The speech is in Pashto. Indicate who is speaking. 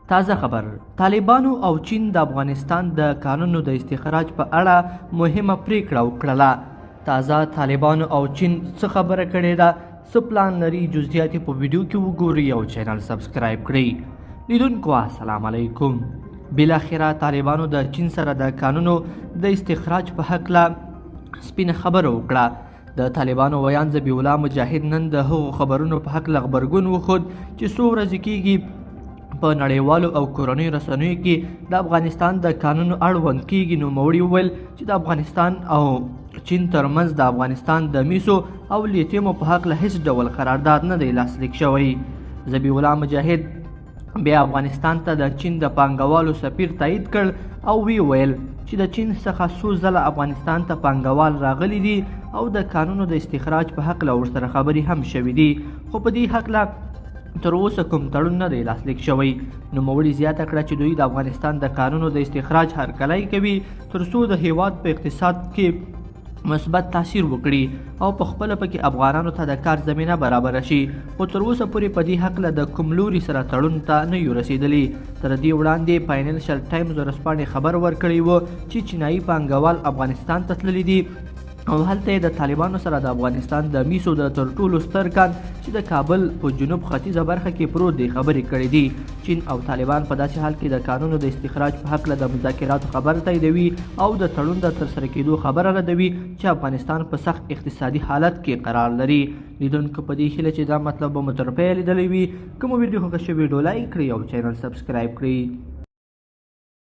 Speaker 1: تازه خبر: طالبانو او چین د افغانستان د کانونو د استخراج په اړه مهمه پریکړه وکړه. تازه: طالبانو او چین څه خبره کړې ده، څه پلان لري، جزئیات په ویډیو کې وګورئ او چینل سبسکرایب کړئ. لیدونکو السلام علیکم. بالاخره طالبانو د چین سره د کانونو د استخراج په هکله سپینه خبره وکړه. د طالبانو ویان ذبیح الله مجاهد نن د هغو خبرونو په هکله غبرګون وښود چې څو ورځې کېږي په نړیوالو او کورنیو رسنیو کې د افغانستان د کانونو اړوند کېږي. نوموړي وویل چې د افغانستان او چین ترمنځ د افغانستان د میسو او لیتیمو په هکله هیڅ ډول قرارداد نه دی لاسلیک شوی. ذبیح الله مجاهد بیا افغانستان ته د چین د پانګوالو سفیر تایید کړ او وی ویل چې د چین څخه څو ځله افغانستان ته پانګوال راغلي دي او د کانونو د استخراج په هکله ورسره خبرې هم شوې دي، خو په دې هکله تر اوسه کوم تړون نه دی لاسلیک شوی. نوموړي زیاته کړه چې دوی د افغانستان د کانونو د استخراج هرکلی کوي تر څو د هیواد په اقتصاد کې مثبت تاثیر وکړي او په خپله پکې افغانانو ته د کار زمینه برابره شي، خو تر اوسه پورې په دې هکله د کوم لوري سره تړون ته نه یو رسېدلي. تر دې وړاندې فاینانشل ټایمز ورځپاڼې خبر ورکړی و چې چینایي پانګوال افغانستان ته تللي دي او هلته یې د طالبانو سره د افغانستان د میسو د تر ټولو ستر کان چې د کابل په جنوب ختیځه برخه کې پروت دی خبرې کړې دي. چین او طالبان په داسې حال کې د کانونو د استخراج په هکله د مذاکراتو خبر تاییدوي او د تړون د ترسره کېدو خبره ردوي چې افغانستان په سخت اقتصادي حالت کې قرار لري. لیدونکو په دې هیله چې دا مطلب به مو تر پایه لیدلی وي. که مو ویډیو خوښه شوې ویډیو لایک کړئ او چینل سبسکرایب کړئ.